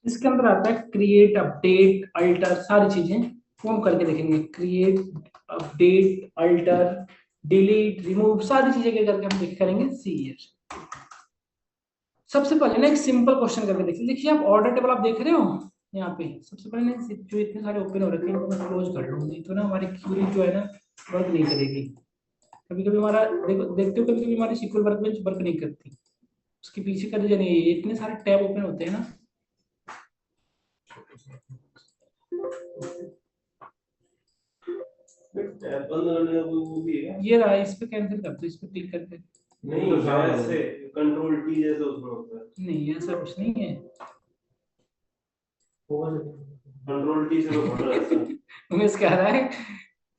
इसके अंदर आता है क्रिएट, अपडेट, अल्टर, सारी चीजें वो हम करके देखेंगे। Create, update, alter, delete, remove, सारी चीजें क्या करके हम देख करेंगे सी ईयर। सबसे पहले ना एक सिंपल क्वेश्चन करके देखिए। देखिए आप ऑर्डर टेबल आप देख रहे हो यहाँ पे। सबसे पहले ना जो इतने सारे ओपन हो रखे हैं इनको मैं क्लोज कर लूँ, नहीं तो ना हमारी क्यूरी जो है ना वर्क नहीं करेगी। कभी कभी हमारा देखो, देखते हो कभी कभी हमारी SQL वर्कबेंच वर्क नहीं करती। उसके पीछे का रीजन ये है, इतने सारे टैब ओपन होते हैं ना। टैब बंद करने का वो भी है। ये रहा, इस पे कैंसिल कर दो, इस पे क्लिक करके। नहीं ऐसे कंट्रोल टी जैसे उसमें होता है। नहीं ऐसा कुछ नहीं है। कंट्रोल टी से तो खोल रहा है ऐसा। उमेश कह रहा है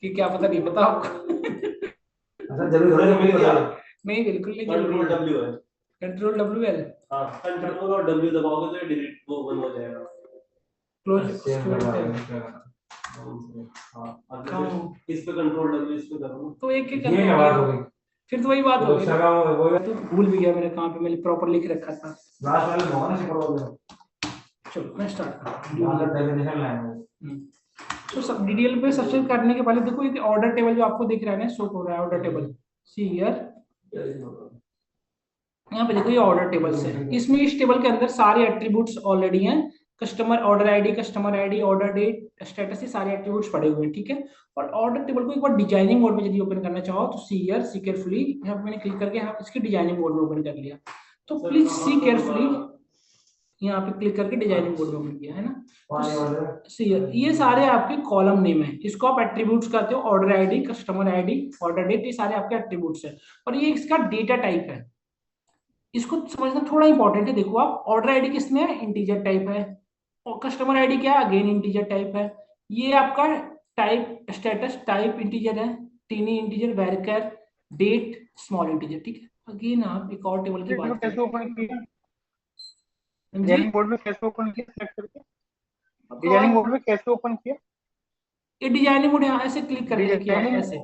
कि क्या पता, नहीं पता आपको। अच्छा जरूर थोड़ा मिल गया। नहीं बिल्कुल नहीं कंट्रोल जरूरी है। डब्ल्यू है। Control WL। हाँ कंट्रोल और डब्ल्यू दबाओगे तो डिलीट वो बंद हो जाएगा। क्लोज सेव स्क्रीन करवा टैब। है। हाँ अब कहाँ जैसे हो? इस पे कंट्रोल डब्ल्यू इस पे करो तो एक एक ये करके क्या बात हो किया। गई। फिर तो वही बात तो हो गई दूसरा ना। का वो तो भूल भी गया मैंने कहाँ पे मैंने प्रॉपर लिख रखा था। लास्ट वाले भगवान से करो। चलो मैं स्टार्ट करता डेफिनेशन लाइन है। हूँ। तो सब DDL पे सबसे करने के पहले देखो एक ऑर्डर टेबल जो आपको दिख रहा है ना, शो हो रहा है ऑर्डर टेबल। सी हियर, यहाँ पे देखो ये ऑर्डर टेबल्स है। इसमें इस टेबल के अंदर सारे एट्रीब्यूट्स ऑलरेडी हैं। Customer order ID, customer ID, order date, status, ये सारे एट्रीब्यूट्स पड़े हुए हैं, ठीक है। और ऑर्डर टेबल को एक बार डिजाइनिंग मोड में यदि ओपन करना चाहो तो सी हियर, सी केयरफुली, यहाँ पे मैंने क्लिक करके यहाँ इसकी डिजाइनिंग मोड में ओपन कर लिया। तो प्लीज सी केयरफुली, यहाँ पे क्लिक करके डिजाइनिंग मोड में ओपन किया है ना। तो सी ये सारे आपके कॉलम नेम है, इसको आप एट्रीब्यूट्स कहते हो। Order ID, customer ID, order date, ये सारे आपके एट्रीब्यूट्स है। और ये इसका डेटा टाइप है। इसको समझना थोड़ा इंपॉर्टेंट है। देखो आप ऑर्डर आईडी किसमें है, इंटीजर टाइप है। और कस्टमर आईडी क्या है, अगेन इंटीजर टाइप है। ये आपका टाइप, स्टेटस टाइप इंटीजर है, tiny integer, varchar, date small integer, ठीक है। अगेन आप एक और टेबल की में बात करें। कैसे ओपन किया? हाँ जी। डिजाइनिंग बोर्ड में कैसे ओपन किया सेलेक्ट करके? डिजाइनिंग और बोर्ड में कैसे ओपन किया? ये डिजाइनिंग मोड यहाँ ऐसे क्लिक करके देखिए आप डिजाइनिंग ऐसे।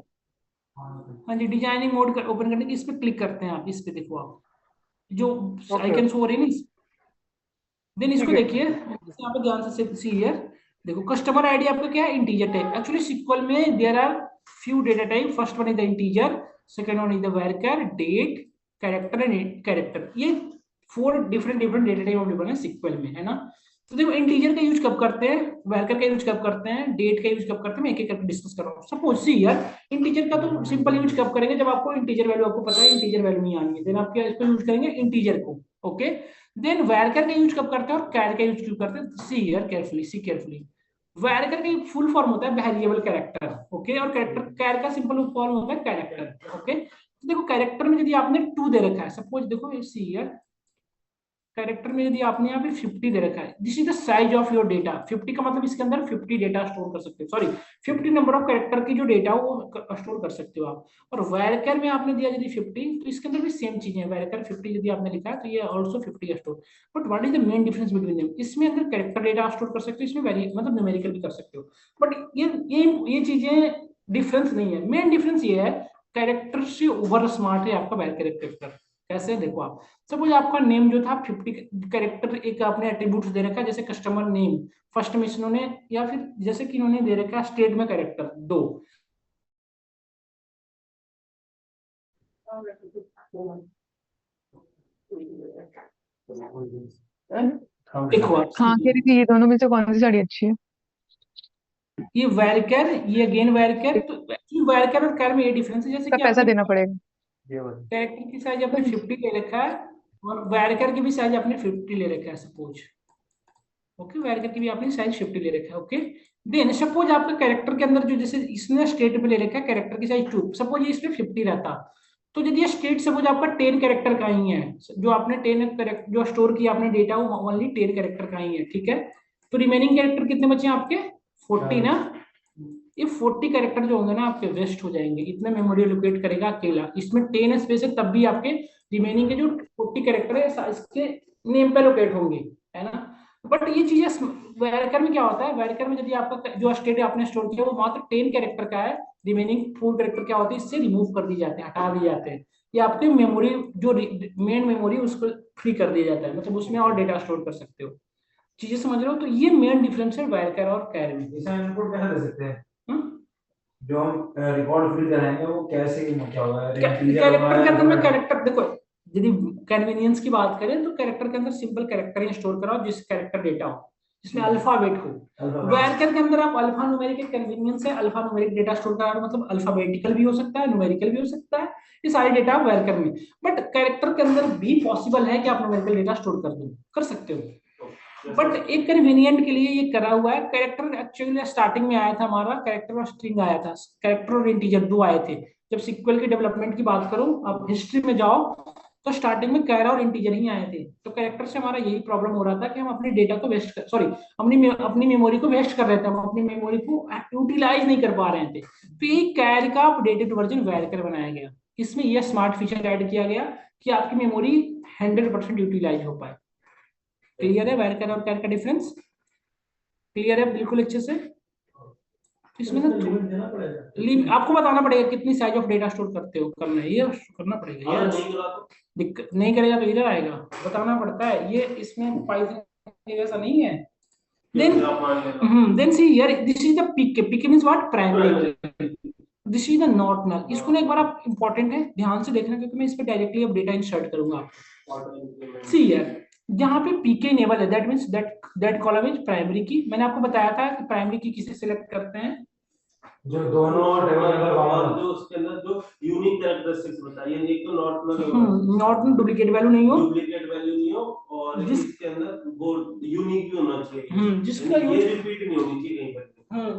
हाँ जी, डिजाइनिंग मोड कर ओपन करने की इस पे क्लिक करते हैं आप, इस पे देखो आप जो ओके आइकन शो हो रही है ना। देन इसको ठीक है देखिए यहाँ पे ध्यान से सी हियर। देखो कस्टमर आईडी आपका क्या है, इंटीजर टाइप। एक्चुअली सिक्वल में there are few data type. First one is the integer, second one is the varchar, date, character and character. ये 4 different different data type available है SQL में, है ना। तो देखो इंटीजर का यूज कब करते हैं, वैरकर का यूज कब करते हैं, डेट का यूज कब करते हैं, मैं एक एक करके डिस्कस कर रहा हूँ। सपोज सी हियर, इंटीजर का तो सिंपल यूज कब करेंगे, जब आपको इंटीजर वैल्यू आपको पता है इंटीजर वैल्यू नहीं आनी है, देन आप क्या इसको यूज करेंगे, इंटीजर को। ओके। देन वैरकर का यूज कब करते हैं और कैर का यूज क्यों करते हैं, see here carefully, see carefully. Varchar का फुल फॉर्म होता है वेरिएबल कैरेक्टर, ओके। और कैरेक्टर, कैर का सिंपल फॉर्म होता है कैरेक्टर, ओके। तो देखो कैरेक्टर में यदि आपने 2 दे रखा है, सपोज देखो सी हियर, कैरेक्टर में यदि आपने यहाँ पे 50 दे रखा है, this is the size of your data. 50 का मतलब इसके अंदर 50 डेटा स्टोर कर सकते हो, सॉरी 50 नंबर ऑफ कैरेक्टर की जो डेटा हो वो स्टोर कर सकते हो आप। और वैरकर में आपने दिया यदि 50, तो इसके अंदर भी सेम चीजें हैं। वैरकर 50 यदि आपने लिखा है तो ये also 50 store. But what is the main difference between them, इसमें अंदर कैरेक्टर डेटा स्टोर कर सकते हो, इसमें वेरी मतलब न्यूमेरिकल भी कर सकते हो। बट ये चीजें डिफरेंस नहीं है। मेन डिफरेंस ये है, कैरेक्टर से ओवर स्मार्ट है आपका वैरकर कैरेक्टर। कैसे देखो आप, सपोज आपका नेम जो था 50 कैरेक्टर, एक आपने एट्रीब्यूट्स दे रखा है जैसे कस्टमर नेम फर्स्ट में इन्होंने, या फिर जैसे कि इन्होंने दे रखा है स्टेट में कैरेक्टर 2। देखो आप हाँ कह रही थी ये दोनों में से कौन सी साड़ी अच्छी है। ये वैरकर, ये अगेन वैरकर। तो एक्चुअली वैरकर और कैर में ये डिफरेंस है, जैसे इसका कि पैसा आपने देना पड़ेगा। कैरेक्टर की साइज आपने 50 ले रखा है और वैरकर की भी साइज आपने 50 ले रखा है सपोज। ओके, वैरकर की भी आपने साइज 50 ले रखा है, ओके। देन सपोज आपका कैरेक्टर के अंदर जो, जैसे इसने स्टेट में ले रखा है कैरेक्टर की साइज 2, सपोज ये इसमें 50 रहता, तो यदि ये स्टेट सपोज आपका 10 कैरेक्टर का ही है, जो आपने 10 कैरेक्टर जो स्टोर किया आपने डेटा वो ओनली 10 कैरेक्टर का ही है, ठीक है। तो रिमेनिंग कैरेक्टर कितने बचे हैं आपके, 40 ना। ये 40 कैरेक्टर जो होंगे ना आपके वेस्ट हो जाएंगे, इतने मेमोरी लोकेट करेगा अकेला। इसमें 10 स्पेस है तब भी आपके रिमेनिंग के जो 40 कैरेक्टर है इसके नेम पे लोकेट होंगे, है ना। बट ये चीजें वैरकर में क्या होता है, वैरकर में यदि आपका जो स्टेट आपने स्टोर किया वो मात्र 10 कैरेक्टर का है, रिमेनिंग 4 कैरेक्टर क्या होते हैं इससे रिमूव कर दिए जाते हैं, हटा दिए जाते हैं। ये आपकी मेमोरी जो मेन मेमोरी उसको फ्री कर दिया जाता है, मतलब उसमें और डेटा स्टोर कर सकते हो। चीजें समझ रहे हो? तो ये मेन डिफरेंस है वैरकर और कैर में। इसमें इनपुट कैसे दे सकते हैं? हम्म? जो हम रिकॉर्ड फिल कराएंगे वो कैसे, क्या होगा, इंटीजर होगा कैरेक्टर के या अंदर में वर्ड? कैरेक्टर देखो, यदि कन्वीनियंस की बात करें तो कैरेक्टर के अंदर सिंपल कैरेक्टर ही स्टोर कराओ जिस कैरेक्टर डेटा हो, जिसमें अल्फाबेट हो। वैरकर के अंदर आप अल्फा न्यूमेरिक कन्वीनियंस है, अल्फा न्यूमेरिक डेटा स्टोर करा रहे हो, मतलब अल्फाबेटिकल भी हो सकता है, न्यूमेरिकल भी हो सकता है, ये सारे डेटा आप वैरकर में। बट कैरेक्टर के अंदर भी पॉसिबल है कि आप न्यूमेरिकल डेटा स्टोर कर सकते हो। बट एक कन्वीनियंट के लिए ये करा हुआ है। कैरेक्टर एक्चुअली स्टार्टिंग में आया था हमारा, कैरेक्टर और स्ट्रिंग आया था, कैरेक्टर और इंटीजर दो आए थे। जब सिक्वल की डेवलपमेंट की बात करूं, आप हिस्ट्री में जाओ तो स्टार्टिंग में कैर और इंटीजर ही आए थे। तो कैरेक्टर से हमारा यही प्रॉब्लम हो रहा था कि हम अपनी डेटा को वेस्ट कर, सॉरी, अपनी मेमोरी को वेस्ट कर रहे थे, हम अपनी मेमोरी को यूटिलाइज नहीं कर पा रहे थे। तो ये कैर का अपडेटेड वर्जन वैरकर बनाया गया। इसमें यह स्मार्ट फीचर ऐड किया गया कि आपकी मेमोरी 100% यूटिलाइज हो पाए। क्लियर है वैरकर और कैर का डिफरेंस? क्लियर है बिल्कुल अच्छे से? इसमें ना लिमिट देना पड़ेगा। आपको बताना पड़ेगा कितनी साइज ऑफ डेटा स्टोर करते हो, करना है ये करना पड़ेगा। अगर ये नहीं करा तो दिक्कत नहीं करेगा तो इधर आएगा, बताना पड़ता है ये। इसमें पाइथन ऐसा नहीं है। देन आप मान लेना then see here, this is the PK means what, primary. This is the not null. इसको ना एक बार आप, इंपॉर्टेंट है ध्यान से देखना, क्योंकि मैं इस पे डायरेक्टली अब डेटा इंसर्ट करूंगा। सी हियर, जहां पे पीके इनेबल है, that means that column is primary की। मैंने आपको बताया था कि प्राइमरी की किसे सिलेक्ट करते हैं, जो दोनों टेबल नंबर और कॉमन जो उसके अंदर जो यूनिक कैरेक्टरिस्टिक्स बताइए, एक तो नॉट नॉट डुप्लीकेट वैल्यू नहीं हो, डुप्लीकेट वैल्यू नहीं हो, और इसके अंदर वो यूनिक भी होना चाहिए, जिसका ये यूज रिपीट नहीं होनी चाहिए कहीं पर।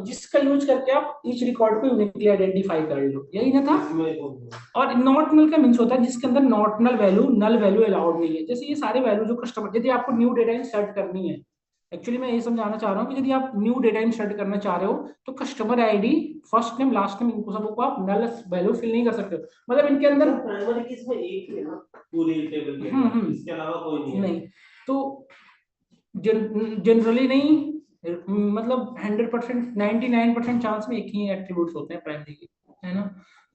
जिसका यूज करके आप इस रिकॉर्ड को यूनिकली आइडेंटिफाई कर लो, यही ना था। इसमें और नॉट नल का मींस होता है जिसके अंदर नॉट नल वैल्यू अलाउड नहीं है। जैसे ये सारे वैल्यू जो कस्टमर, यदि आपको न्यू डेटा इंसर्ट करनी है, एक्चुअली मैं ये समझाना चाह रहा हूँ कि यदि आप न्यू डेटा इंसर्ट करना चाह रहे हो तो customer ID, first name, last name, इनको सबको आप नल वैल्यू फिल नहीं कर सकते हो। मतलब इनके अंदर प्राइमरी की इसमें एक ही है ना पूरी टेबल के अंदर, इसके अलावा कोई नहीं है। नहीं, तो जनरली नहीं, मतलब 100% 99% चांस में एक ही एट्रीब्यूट्स होते हैं प्राइमरी के, है ना।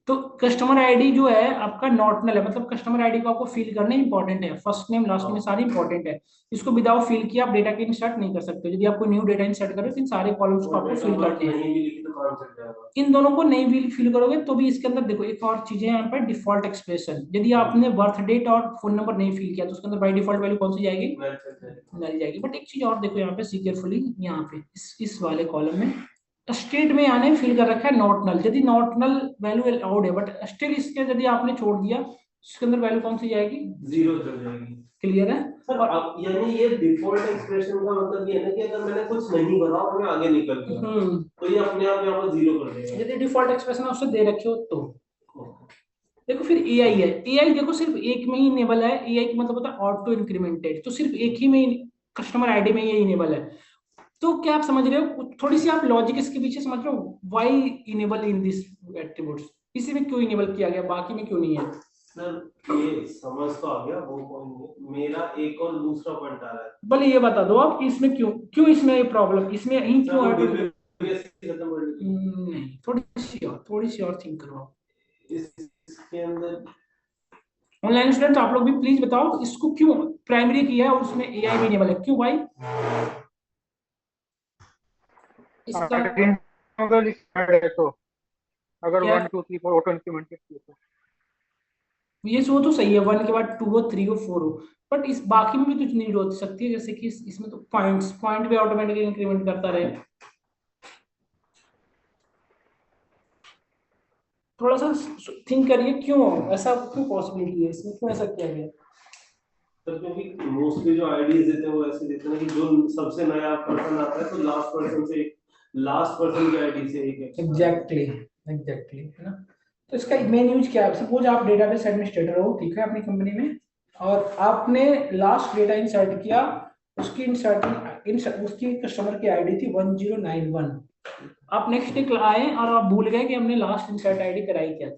तो कस्टमर आईडी जो है आपका नॉट नल है, मतलब कस्टमर आईडी को आपको फिल करना इंपॉर्टेंट है, फर्स्ट नेम लास्ट नेम सारी इंपॉर्टेंट है। इसको विदाउट फिल किया आप डेटा के इंसर्ट नहीं कर सकते। यदि आपको न्यू डेटा इंसर्ट करो तो इन सारे कॉलम्स को आपको फिल करने हैं। नहीं भी लिखी तो काम चल जाएगा। इन दोनों को नहीं भी फिल करोगे तो भी इसके अंदर देखो एक और चीज है यहाँ पर, डिफॉल्ट एक्सप्रेशन। यदि आपने बर्थ डेट और फोन नंबर नहीं फिल किया तो उसके अंदर बाय डिफॉल्ट वैल्यू कौन सी जाएगी, नल जाएगी। बट एक चीज और देखो यहाँ पे, सी केयरफुली, यहाँ पे इस वाले कॉलम में स्टेट में आने फिल कर रखा है नॉट नल। यदि नॉट नल वैल्यू अलाउड है बट स्टिल इसके यदि आपने छोड़ दिया इसके अंदर वैल्यू कौन सी जाएगी, 0 चल जाएगी। क्लियर है? सर अब यानी ये डिफॉल्ट एक्सप्रेशन का मतलब ये है ना कि अगर मैंने कुछ नहीं भरा और मैं आगे निकल गया तो ये अपने आप यहाँ पर 0 कर देगा। यदि डिफॉल्ट एक्सप्रेशन उससे दे रखे हो तो देखो। फिर एआई है, एआई देखो सिर्फ एक में ही इनेबल है। एआई का मतलब होता है ऑटो इंक्रीमेंटेड, तो सिर्फ एक ही में कस्टमर आईडी में ये इनेबल है। तो क्या आप समझ रहे हो, थोड़ी सी आप लॉजिक इसके पीछे समझ रहे हो, why enable in this attributes, इसी में क्यों इनेबल किया गया, बाकी में क्यों नहीं है? सर ये समझ तो आ गया, वो पॉइंट मेरा एक और दूसरा पॉइंट आ रहा है। बोले ये बता दो आप कि इसमें क्यों इसमें ये प्रॉब्लम, इसमें ही क्यों खत्म कर दी। नहीं, थोड़ी सी और थिंक करो आप। इसके अंदर ऑनलाइन स्टूडेंट आप लोग भी प्लीज बताओ इसको क्यों प्राइमरी किया है और उसमें एआई भी इनेबल है, क्यों भाई? इसका तो अगर क्या? 1 2 3 4 ऑटो इंक्रीमेंटेड तो ये सो तो सही है, 1 के बाद 2 हो, 3 हो, 4 हो, बट इस बाकी में भी कुछ नीड हो सकती है, जैसे कि इसमें तो पॉइंट भी ऑटोमेटिकली इंक्रीमेंट करता रहे। थोड़ा सा थिंक करिए क्यों ऐसा, क्यों पॉसिबिलिटी है इसमें, क्यों ऐसा किया गया? सर क्योंकि मोस्टली जो आईडीज देते हैं वो ऐसे देते हैं कि जो सबसे नया पर्सन आता है तो लास्ट पर्सन की आईडी से एक एग्जैक्टली है ना। तो इसका मेन यूज क्या है? सपोज आप डेटाबेस एडमिनिस्ट्रेटर हो, ठीक है, अपनी कंपनी में, और आपने लास्ट डेटा इंसर्ट किया, उसकी उसकी कस्टमर की आईडी थी 1091। आप नेक्स्ट डे आए और आप भूल गए कि हमने लास्ट इंसर्ट आईडी कराई क्या थी,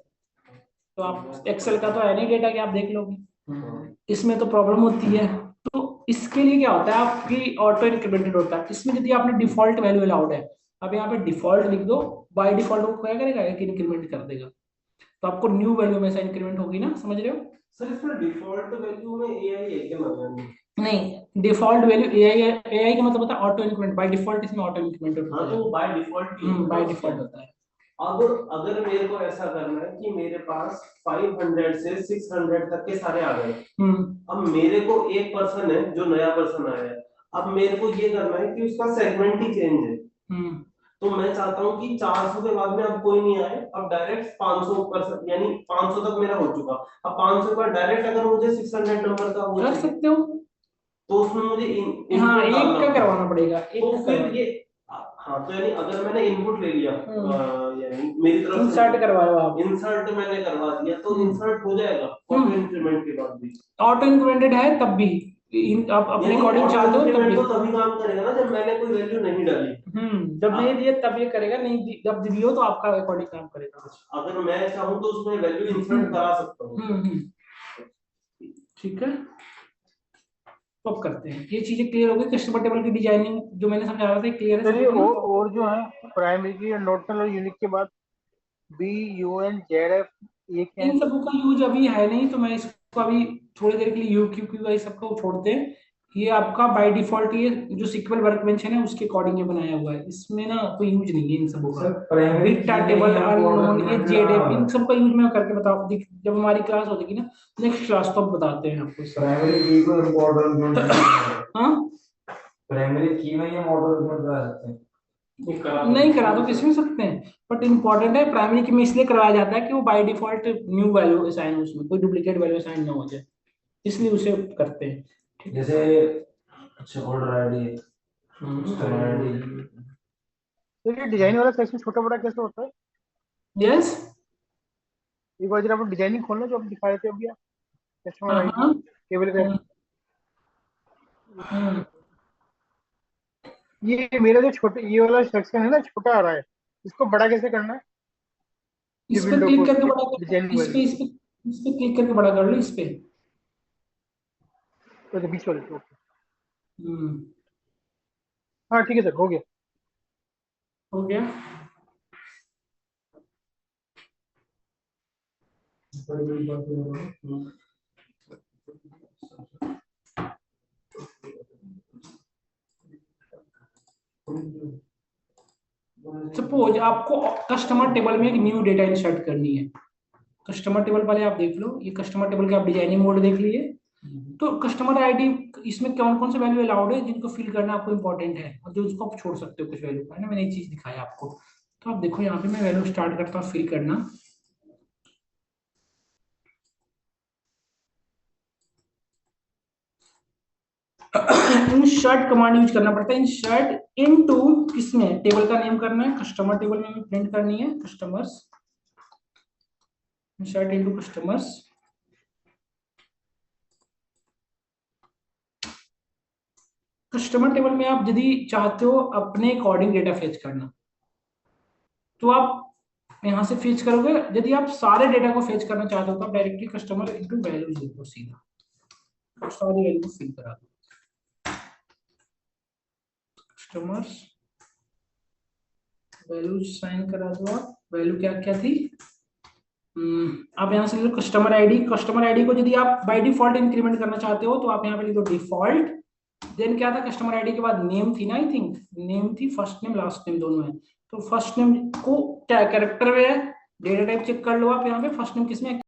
तो आप एक्सेल का तो है नहीं डेटा कि आप देख लोगे, इसमें तो प्रॉब्लम होती है। तो इसके लिए क्या होता है, आपकी ऑटो इंक्रीमेंटेड होता है। इसमें यदि आपने डिफॉल्ट वैल्यू अलाउड है, अब यहाँ पे डिफॉल्ट लिख दो, बाय डिफॉल्ट वो क्या करेगा, एक इंक्रीमेंट कर देगा, तो आपको न्यू वैल्यू में से इंक्रीमेंट होगी ना, समझ रहे हो? सर इसमें डिफॉल्ट वैल्यू में एआई है क्या? मतलब नहीं, डिफॉल्ट वैल्यू एआई का मतलब होता है ऑटो इंक्रीमेंट, बाय डिफॉल्ट इसमें ऑटो इंक्रीमेंट होता हाँ, है। तो वो बाय डिफॉल्ट बाय डिफॉल्ट होता है। अब अगर मेरे को ऐसा करना है कि मेरे पास 500 से 600 तक के सारे आ गए, अब मेरे को एक पर्सन है जो नया पर्सन आया है, अब मेरे को ये करना है कि उसका सेगमेंट ही चेंज है। तो मैं चाहता हूँ कि 400 के बाद में अब कोई नहीं आए, अब डायरेक्ट 500 पर्सन, यानी 500 तक मेरा हो चुका, अब 500 के बाद डायरेक्ट अगर मुझे 600 नंबर का वो कर चाहिए, सकते हो। तो उसमें मुझे हाँ, input एक डालना का होगा। करवाना पड़ेगा, तो एक फिर ये हाँ, तो यानी अगर मैंने इनपुट ले लिया, यानी मेरी तरफ से इंसर्ट करवाया आप, इंसर्ट मैंने करवा दिया, तो इंसर्ट हो जाएगा ऑटो इंक्रीमेंट के बाद भी। ऑटो इंक्रीमेंटेड है तब भी आप अपने यानी अकॉर्डिंग चाहते हो तब increment भी। तो तभी काम करेगा ना जब मैंने कोई वैल्यू नहीं डाली। जब नहीं दिए तब ये करेगा, नहीं जब दियो तो आपका अकॉर्डिंग काम करेगा। अगर मैं चाहूँ तो उसमें वैल्यू इंसर्ट करा सकता हूँ। ठीक है, तो अब करते हैं, ये चीजें क्लियर हो गई। कस्टमर टेबल की डिजाइनिंग जो मैंने समझा रहा था क्लियर है चलिए, सबको ना? और जो है प्राइमरी की नोटल और यूनिक के बाद B U N Z F ये क्या है? इन सबों का यूज अभी है नहीं, तो मैं इसको अभी थोड़ी देर के लिए यू क्यू क्यू सबको छोड़ते हैं। ये आपका बाय डिफॉल्ट ये जो सिक्वल वर्कबेंच है ना उसके अकॉर्डिंग ये बनाया हुआ है, इसमें ना कोई यूज नहीं है इन सबों का। Sir primary beta table, unknown, ये जेडेफ, इन सबका यूज मैं करके बताऊं जब हमारी क्लास हो जाएगी ना, नेक्स्ट क्लास तो बताते हैं आपको। प्राइमरी की को इम्पोर्टेंट हाँ, प्राइमरी की में ये मॉडल करा सकते हैं। नहीं करा तो किसी में सकते हैं, बट इम्पोर्टेंट है प्राइमरी की में इसलिए करवाया जाता है कि वो by default new value assign, उसमें कोई डुप्लीकेट वैल्यू असाइन ना हो जाए, इसलिए उसे करते हैं। ठीक है, जैसे अच्छा ऑर्डर आईडी, कस्टमर आईडी। तो ये डिजाइन वाला सेक्शन छोटा बड़ा कैसे होता है? यस, एक बार जरा आप डिजाइनिंग खोलना जो आप दिखा रहे थे अभी, कस्टमर हाँ आईडी हाँ, टेबल का। ये मेरा जो छोटे ये वाला सेक्शन है ना, छोटा आ रहा है, इसको बड़ा कैसे करना है? ये इस पे विंडो क्लिक को करके बड़ा कर, डिजाइनिंग इस पे वाली, इस पे इस पे क्लिक करके बड़ा कर लो इस पे। तो बीच वाले को। हम्म, हाँ ठीक है सर, हो गया। हो गया। सपोज आपको कस्टमर टेबल में एक न्यू डेटा इंसर्ट करनी है, कस्टमर टेबल पहले आप देख लो, ये कस्टमर टेबल के आप डिजाइनिंग मोड देख लिए। तो कस्टमर आईडी इसमें कौन कौन से वैल्यू अलाउड है जिनको फिल करना आपको इंपॉर्टेंट है, और जो उसको आप छोड़ सकते हो कुछ वैल्यू है ना, मैंने एक चीज दिखाया आपको। तो आप देखो यहाँ पे मैं वैल्यू स्टार्ट करता हूँ फिल करना। इंसर्ट कमांड यूज करना पड़ता है, इंसर्ट इनटू किसमें, टेबल का नेम करना है, कस्टमर टेबल में प्रिंट करनी है customers, insert into customers. Customer table में आप यदि चाहते हो अपने अकॉर्डिंग डेटा फेच करना, तो आप यहां से फेच करोगे। यदि आप सारे डेटा को फेच करना चाहते हो तो आप डायरेक्टली कस्टमर इनटू वैल्यूज लिखो, सीधा सारी वैल्यू फिल करा दो। कस्टमर्स वैल्यूज साइन करा दो आप, वैल्यू क्या क्या थी, आप यहाँ से लो कस्टमर आईडी। कस्टमर आईडी को यदि आप बाय डिफॉल्ट इंक्रीमेंट करना चाहते हो तो आप यहाँ पे लिख दो डिफॉल्ट। देन क्या था, कस्टमर आईडी के बाद नेम थी ना, आई थिंक नेम थी, फर्स्ट नेम लास्ट नेम दोनों है। तो फर्स्ट नेम को क्या कैरेक्टर में है, डेटा टाइप चेक कर लो आप यहाँ पे, फर्स्ट नेम किसमें